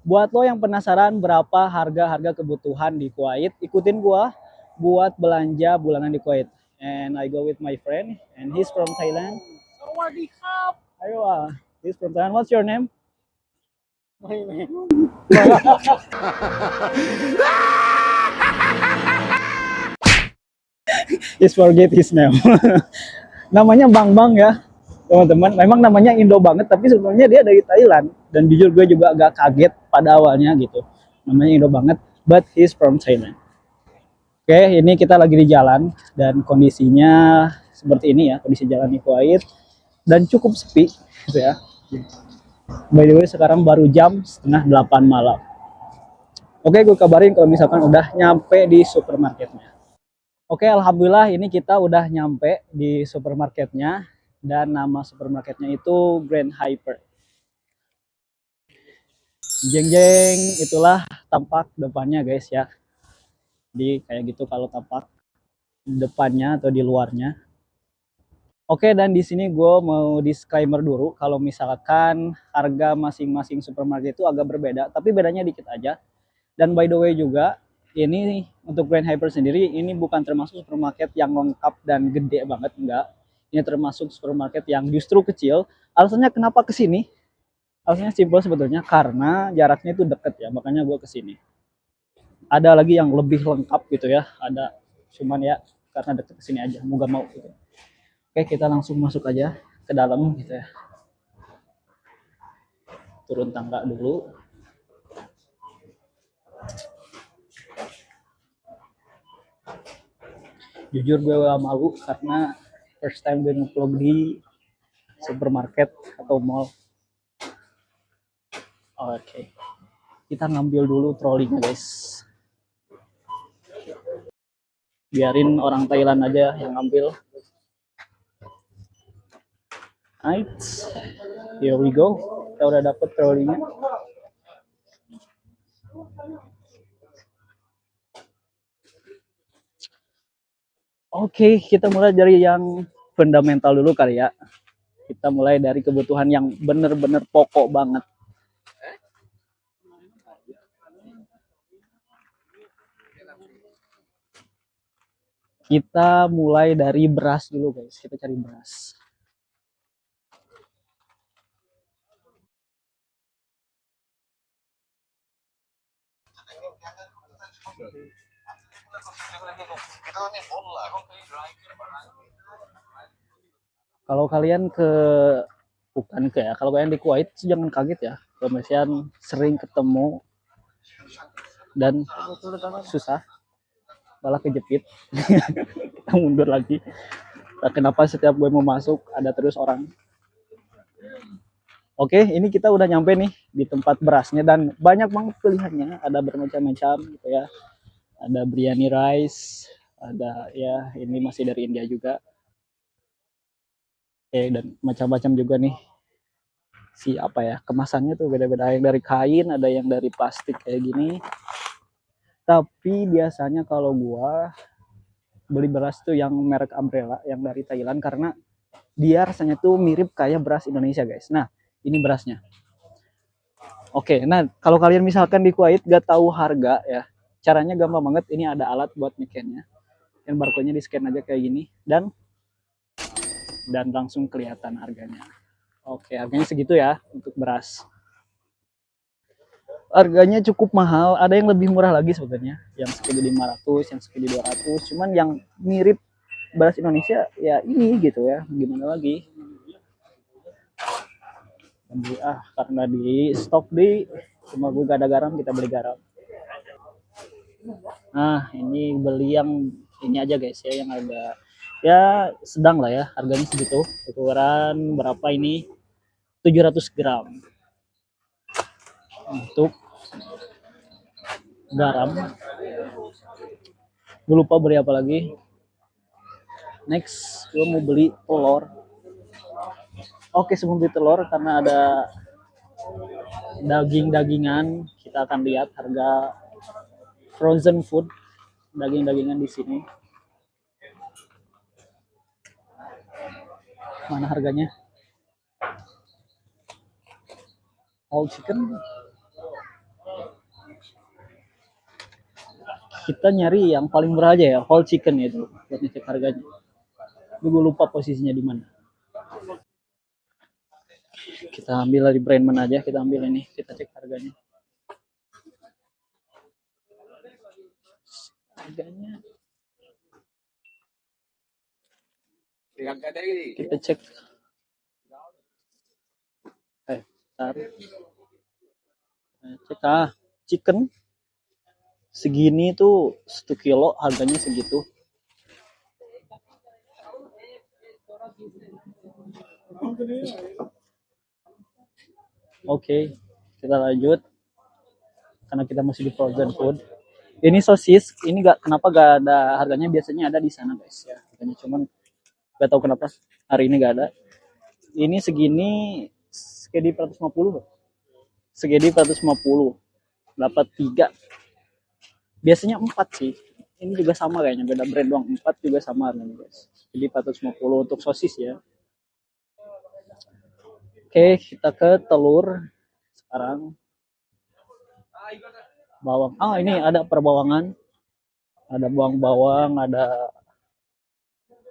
Buat lo yang penasaran berapa harga-harga kebutuhan di Kuwait, ikutin gua buat belanja bulanan di Kuwait. And I go with my friend, and he's from Thailand. Sawadee-kap. Ayo, he's from Thailand. What's your name? He's forget his name. Namanya Bang Bang ya, teman-teman. Memang namanya Indo banget, tapi sebenarnya dia dari Thailand. Dan jujur gue juga agak kaget pada awalnya gitu. Namanya Indo banget, but he's from Thailand. Oke, ini kita lagi di jalan dan kondisinya seperti ini ya, kondisi jalan di Kuwait dan cukup sepi gitu ya. By the way, sekarang baru jam setengah 8 malam. Oke, gue kabarin kalau misalkan udah nyampe di supermarketnya. Oke, alhamdulillah ini kita udah nyampe di supermarketnya dan nama supermarketnya itu Grand Hyper. Jeng jeng, itulah tampak depannya guys ya. Jadi kayak gitu kalau tampak depannya atau di luarnya. Oke, dan di sini gue mau disclaimer dulu kalau misalkan harga masing-masing supermarket itu agak berbeda, tapi bedanya dikit aja. Dan by the way juga, ini untuk Grand Hyper sendiri ini bukan termasuk supermarket yang lengkap dan gede banget, enggak. Ini termasuk supermarket yang justru kecil. Alasannya kenapa ke sini? Alasannya simpel sebetulnya karena jaraknya itu deket ya, makanya gue ke sini. Ada lagi yang lebih lengkap gitu ya, ada cuman ya karena deket ke sini aja, mau gak mau gitu. Oke, kita langsung masuk aja ke dalam gitu ya. Turun tangga dulu. Jujur gue malu karena first time gue nge-vlog di supermarket atau mall. Oke. Kita ngambil dulu trolinya, guys. Biarin orang Thailand aja yang ngambil. Alright. Here we go. Kita udah dapet trolinya. Oke, kita mulai dari yang fundamental dulu kali ya. Kita mulai dari kebutuhan yang bener-bener pokok banget. Kita mulai dari beras dulu guys. Kita cari beras. Kalau kalian ke bukan ke ya, kalau kalian di Kuwait jangan kaget ya. Komisian sering ketemu dan susah, malah kejepit. Kita mundur lagi. Nah, kenapa setiap gue mau masuk ada terus orang. Oke, ini kita udah nyampe nih di tempat berasnya dan banyak banget pilihannya, ada bermacam-macam gitu ya. Ada biryani rice, ada ya ini masih dari India juga. Oke, dan macam-macam juga nih si apa ya, kemasannya tuh beda-beda, yang dari kain, ada yang dari plastik kayak gini. Tapi biasanya kalau gua beli beras tuh yang merek Umbrella yang dari Thailand karena dia rasanya tuh mirip kayak beras Indonesia guys. Nah, ini berasnya. Oke, nah kalau kalian misalkan di Kuwait gak tahu harga ya, caranya gampang banget. Ini ada alat buat nge-scan-nya. Yang barcode-nya di-scan aja kayak gini dan langsung kelihatan harganya. Oke, harganya segitu ya untuk beras. Harganya cukup mahal, ada yang lebih murah lagi sebenarnya, yang segini 500, yang segini 200, cuman yang mirip beras Indonesia ya ini gitu ya, gimana lagi. Karena di stok di cuma gue gak ada garam, kita beli garam. Nah, ini beli yang ini aja guys ya, yang harga ya sedang lah ya, harganya segitu. Ukuran berapa ini? 700 gram. Untuk garam. Gue lupa beli apa lagi. Next, gue mau beli telur. Oke, sebelum beli telur karena ada daging-dagingan, kita akan lihat harga frozen food, daging-dagingan di sini. Mana harganya? Whole chicken kita nyari yang paling murah aja ya, whole chicken itu buat ngecek harganya. Tapi gue lupa posisinya di mana. Kita ambil dari brand mana aja, kita ambil ini, kita cek harganya. Harganya kita cek. Cek chicken segini tuh 1 kilo harganya segitu. Oke, kita lanjut karena kita masih di frozen food. Ini sosis, ini kenapa gak ada harganya, biasanya ada di sana guys ya. Harganya cuman gak tahu kenapa hari ini gak ada. Ini segini segini 450 segini 450 dapat 3, biasanya 4 sih. Ini juga sama kayaknya, beda brand doang, 4 juga sama harganya guys. Jadi 450 untuk sosis ya. Oke, kita ke telur sekarang. Bawang, ini ada perbawangan, ada bawang, ada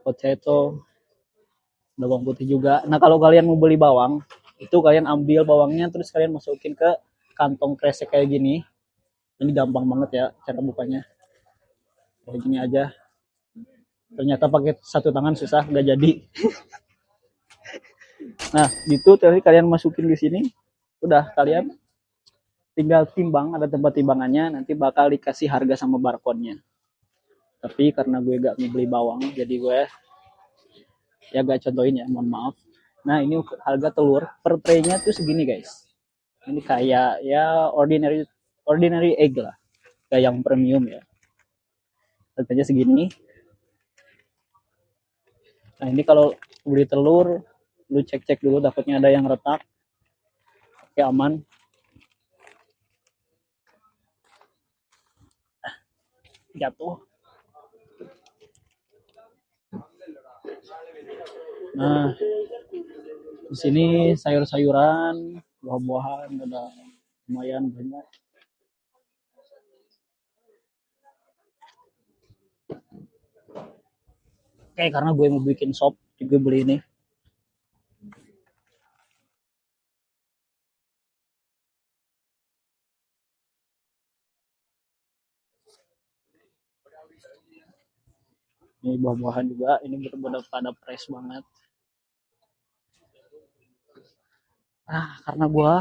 potato, ada bawang putih juga. Nah kalau kalian mau beli bawang, itu kalian ambil bawangnya terus kalian masukin ke kantong kresek kayak gini. Ini gampang banget ya cara bukanya, kayak gini aja. Ternyata pakai satu tangan susah, nggak jadi. Nah gitu, tadi kalian masukin di sini, udah kalian tinggal timbang, ada tempat timbangannya, nanti bakal dikasih harga sama barcode-nya. Tapi karena gue gak mau beli bawang, jadi gue ya gak contohin ya, mohon maaf. Nah ini harga telur per tray-nya tuh segini guys. Ini kayak ya ordinary egg lah, kayak yang premium ya. Harganya segini. Nah ini kalau beli telur, lu cek-cek dulu takutnya ada yang retak. Oke, aman. Jatuh. Nah, di sini sayur-sayuran, buah-buahan ada lumayan banyak. Oke, karena gue mau bikin sop, juga beli ini. Ini buah-buahan juga, ini benar-benar pada fresh banget. Karena gue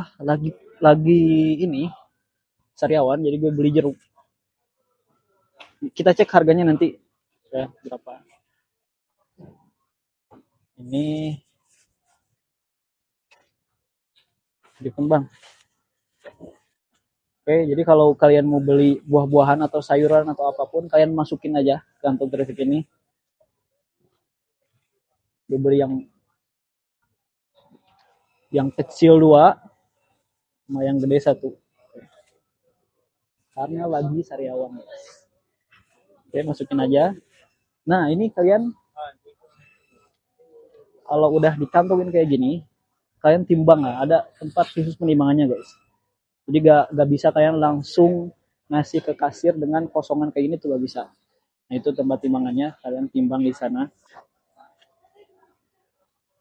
lagi ini sariawan, jadi gue beli jeruk. Kita cek harganya nanti ya berapa. Ini di Kembang. Oke, jadi kalau kalian mau beli buah-buahan atau sayuran atau apapun, kalian masukin aja kantong kresek ini. Gue beli yang kecil 2 sama yang gede 1. Karena lagi sariawan. Oke, masukin aja. Nah, ini kalian kalau udah dikantongin kayak gini, kalian timbang lah, ada tempat khusus penimbangannya guys. Jadi gak bisa kalian langsung ngasih ke kasir dengan kosongan kayak gini tuh gak bisa. Nah itu tempat timbangannya, kalian timbang di sana.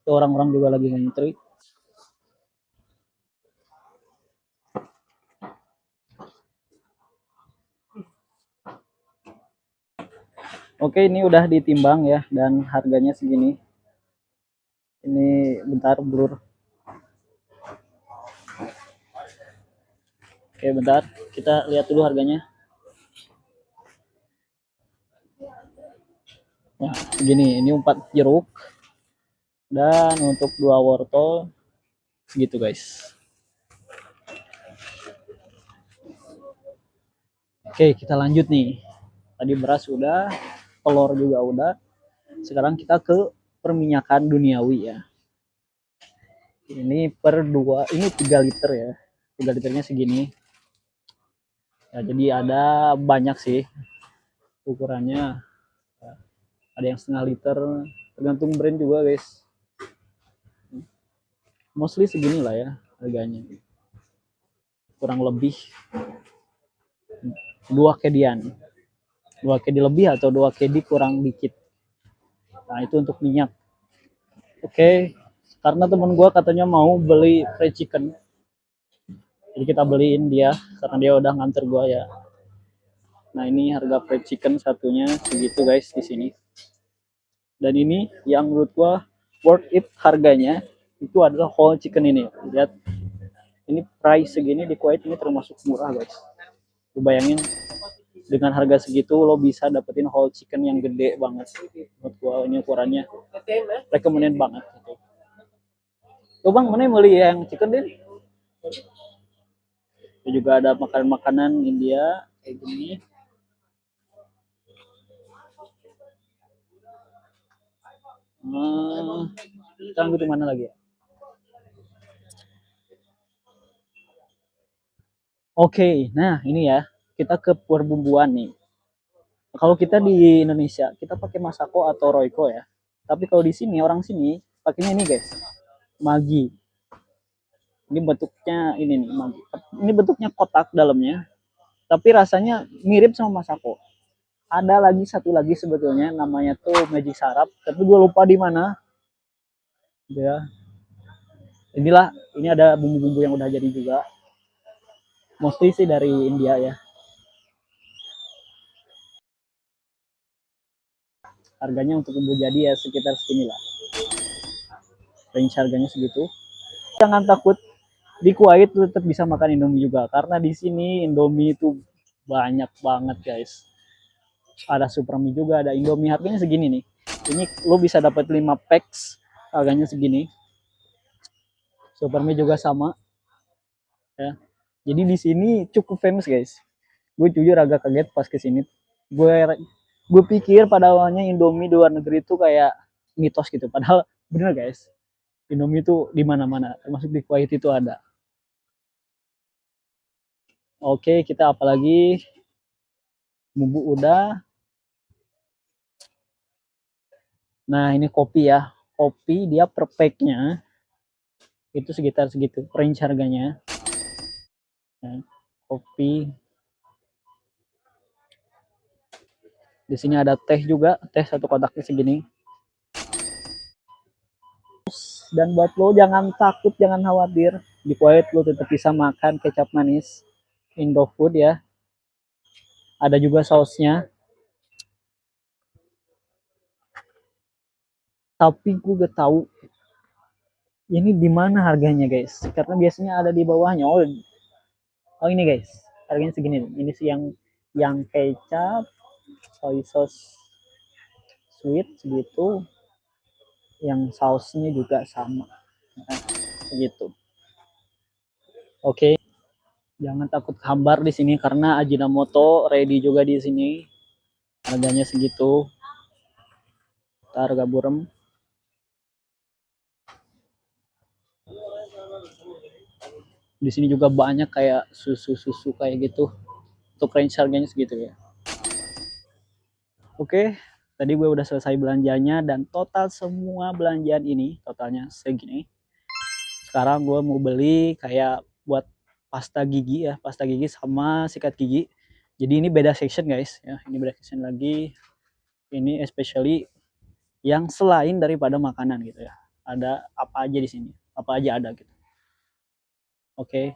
Itu orang-orang juga lagi ngantri. Oke, ini udah ditimbang ya, dan harganya segini. Ini bentar bro. Oke, bentar, kita lihat dulu harganya. Nah, segini, ini 4 jeruk. Dan untuk 2 wortel segitu guys. Oke, kita lanjut nih. Tadi beras udah, telur juga udah. Sekarang kita ke perminyakan duniawi ya. Ini per 2, ini 3 liter ya. 3 liternya segini. Ya, jadi ada banyak sih ukurannya. Ada yang setengah liter, tergantung brand juga guys. Mostly segini lah ya harganya. Kurang lebih 2 kedian. 2 KD lebih atau 2 KD kurang dikit. Nah itu untuk minyak. Oke, karena temen gue katanya mau beli fried chicken, jadi kita beliin dia karena dia udah nganter gue ya. Nah ini harga fried chicken satunya segitu guys di sini. Dan ini yang menurut gue worth it harganya itu adalah whole chicken ini. Lihat, ini price segini di Kuwait ini termasuk murah guys. Lu bayangin dengan harga segitu lo bisa dapetin whole chicken yang gede banget. Menurut gua ini ukurannya recommended banget gitu. Tuh bang, mana yang beli yang chicken deh? Itu juga ada makanan-makanan India kayak gini. Sekarang gitu mana lagi ya? Oke, nah ini ya kita ke perbumbuan nih. Kalau kita di Indonesia kita pakai Masako atau Royco ya. Tapi kalau di sini orang sini pakainya ini guys, Maggi. Ini bentuknya ini nih Maggi. Ini bentuknya kotak dalamnya, tapi rasanya mirip sama Masako. Ada lagi satu lagi sebetulnya namanya tuh Magic Sarap, tapi gue lupa di mana. Ya, inilah ini ada bumbu-bumbu yang udah jadi juga. Mostly sih dari India ya. Harganya untuk bumbu jadi ya sekitar segini lah. Range harganya segitu. Jangan takut, di Kuwait tetap bisa makan Indomie juga karena di sini Indomie itu banyak banget guys. Ada Supermi juga, ada Indomie, harganya segini nih. Ini lo bisa dapat 5 packs harganya segini. Supermi juga sama ya. Jadi di sini cukup famous guys. Gue jujur agak kaget pas kesini. Gue pikir pada awalnya Indomie di luar negeri itu kayak mitos gitu. Padahal bener guys. Indomie itu di mana-mana, termasuk di Kuwait itu ada. Oke, kita apalagi bumbu udah. Nah, ini kopi ya. Kopi dia per packnya itu sekitar segitu, range harganya. Nah, kopi. Di sini ada teh juga, teh satu kotaknya segini. Dan buat lo jangan takut, jangan khawatir. Di Kuwait lo tetap bisa makan kecap manis Indofood ya. Ada juga sausnya. Tapi gue gak tahu ini di mana harganya guys. Karena biasanya ada di bawahnya. Oh ini guys, harganya segini. Ini sih yang kecap, soy sauce sweet segitu. Yang sausnya juga sama. Nah, segitu. Oke. Jangan takut hambar di sini karena Ajinomoto ready juga di sini. Harganya segitu. Harga burem. Di sini juga banyak kayak susu-susu kayak gitu. Untuk range harganya segitu ya. Oke, tadi gue udah selesai belanjanya dan total semua belanjaan ini totalnya segini. Sekarang gue mau beli kayak buat pasta gigi ya, pasta gigi sama sikat gigi. Jadi ini beda section guys ya, ini beda section lagi. Ini especially yang selain daripada makanan gitu ya. Ada apa aja di sini? Apa aja ada gitu. Oke.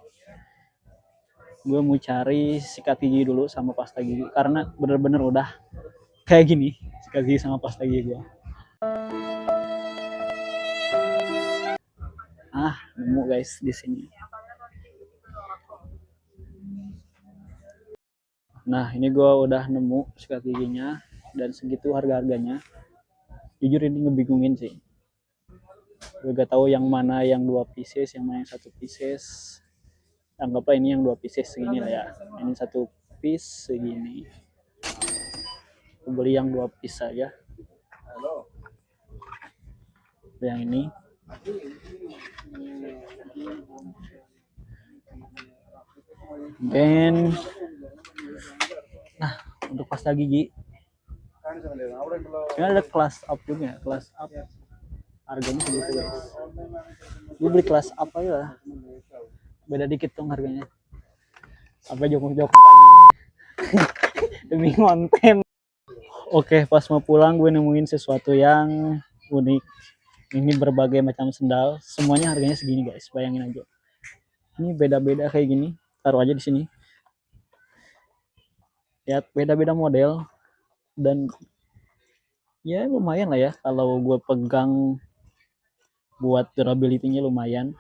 Gue mau cari sikat gigi dulu sama pasta gigi karena bener-bener udah kayak gini sikat gigi sama pasta gigi gue. Nemu guys di sini. Nah, ini gue udah nemu sikat giginya dan segitu harga-harganya. Jujur ini ngebingungin sih. Gue gak tahu yang mana yang 2 pieces, yang mana yang 1 pieces. Anggaplah ini yang 2 pieces segini lah ya. Ini 1 piece segini. Gue beli yang 2 piece saja. Yang ini. Dan nah, untuk pasta gigi ini ada kelas up juga, kelas up harganya segitu guys. Gue beli kelas up aja lah, beda dikit dong harganya. Apa jokok-jokok demi konten. Oke, pas mau pulang gue nemuin sesuatu yang unik. Ini berbagai macam sendal, semuanya harganya segini guys, bayangin aja. Ini beda-beda kayak gini, taruh aja di sini. Lihat, beda-beda model dan ya lumayan lah ya kalau gue pegang, buat durability-nya lumayan.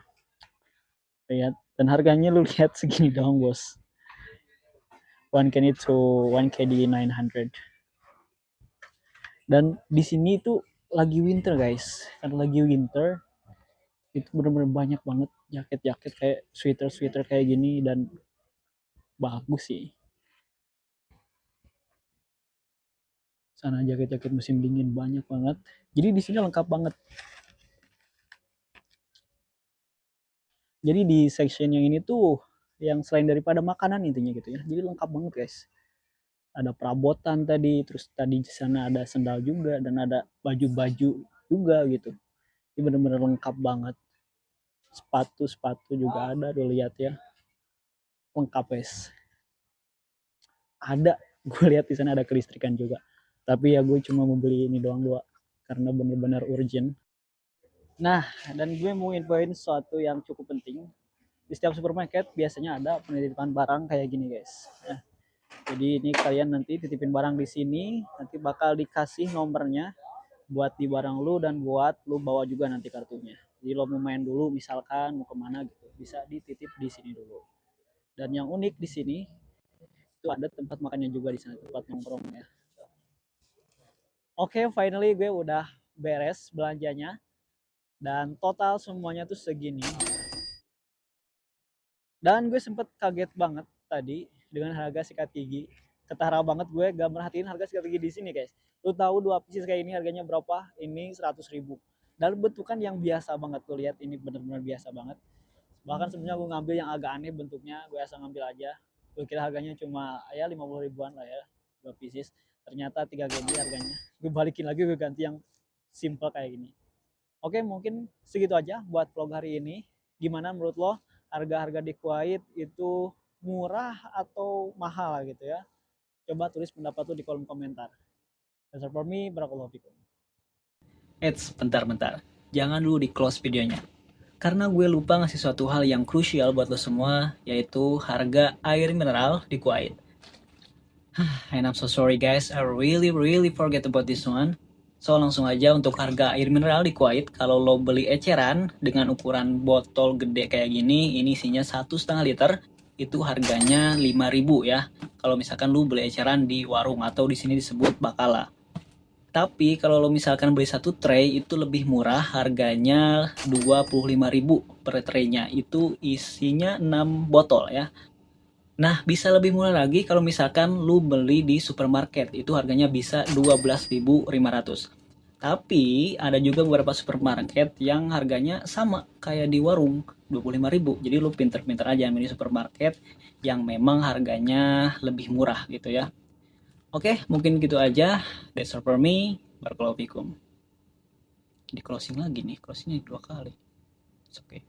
Lihat, dan harganya lu lihat segini doang bos. 1KD to 1KD 900. Dan di sini tuh lagi winter guys, karena lagi winter itu bener-bener banyak banget jaket-jaket kayak sweater-sweater kayak gini, dan bagus sih. Sana jaket-jaket musim dingin banyak banget. Jadi di sini lengkap banget. Jadi di section yang ini tuh yang selain daripada makanan intinya gitu ya. Jadi lengkap banget guys. Ada perabotan tadi, terus tadi di sana ada sendal juga, dan ada baju-baju juga gitu. Ini bener-bener lengkap banget. Sepatu-sepatu juga ada, tuh lihat ya. Lengkap guys. Ada, gue lihat di sana ada kelistrikan juga. Tapi ya gue cuma mau beli ini doang dua, karena bener-bener urgent. Nah, dan gue mau infoin sesuatu yang cukup penting. Di setiap supermarket biasanya ada penitipan barang kayak gini guys. Nah, jadi ini kalian nanti titipin barang di sini, nanti bakal dikasih nomornya buat di barang lu, dan buat lu bawa juga nanti kartunya. Jadi lo mau main dulu misalkan mau kemana gitu, bisa dititip di sini dulu. Dan yang unik di sini itu ada tempat makannya juga di sana, tempat nongkrong ya. Oke, finally gue udah beres belanjanya, dan total semuanya tuh segini. Dan gue sempet kaget banget tadi dengan harga sikat gigi. Ketara banget gue gak merhatiin harga sikat gigi di sini guys. Lu tahu dua pieces kayak ini harganya berapa? Ini 100.000. Dan bentukan yang biasa banget, tuh lihat ini bener-bener biasa banget. Bahkan sebenarnya gue ngambil yang agak aneh bentuknya, gue asal ngambil aja. Gue kira harganya cuma ya 50 ribuan lah ya, dua pieces. Ternyata 3 GD harganya. Gue balikin lagi, gue ganti yang simple kayak gini. Oke, mungkin segitu aja buat vlog hari ini. Gimana menurut lo, harga-harga di Kuwait itu murah atau mahal gitu ya? Coba tulis pendapat lo di kolom komentar. That's all for me, barakallahu fikum. Bentar-bentar. Jangan dulu di close videonya. Karena gue lupa ngasih suatu hal yang krusial buat lo semua, yaitu harga air mineral di Kuwait. And I'm so sorry guys, I really forget about this one. So langsung aja untuk harga air mineral di Kuwait, kalau lo beli eceran dengan ukuran botol gede kayak gini, ini isinya 1,5 liter, itu harganya 5.000 ya. Kalau misalkan lo beli eceran di warung atau di sini disebut bakala. Tapi kalau lo misalkan beli satu tray itu lebih murah, harganya 25.000 per traynya. Itu isinya 6 botol ya. Nah, bisa lebih murah lagi kalau misalkan lo beli di supermarket. Itu harganya bisa 12.500. Tapi ada juga beberapa supermarket yang harganya sama kayak di warung, 25.000. Jadi lo pinter-pinter aja milih supermarket yang memang harganya lebih murah gitu ya. Oke, mungkin gitu aja. That's all for me. Barakallahu fikum. Di closing lagi nih, closingnya 2 kali. Oke.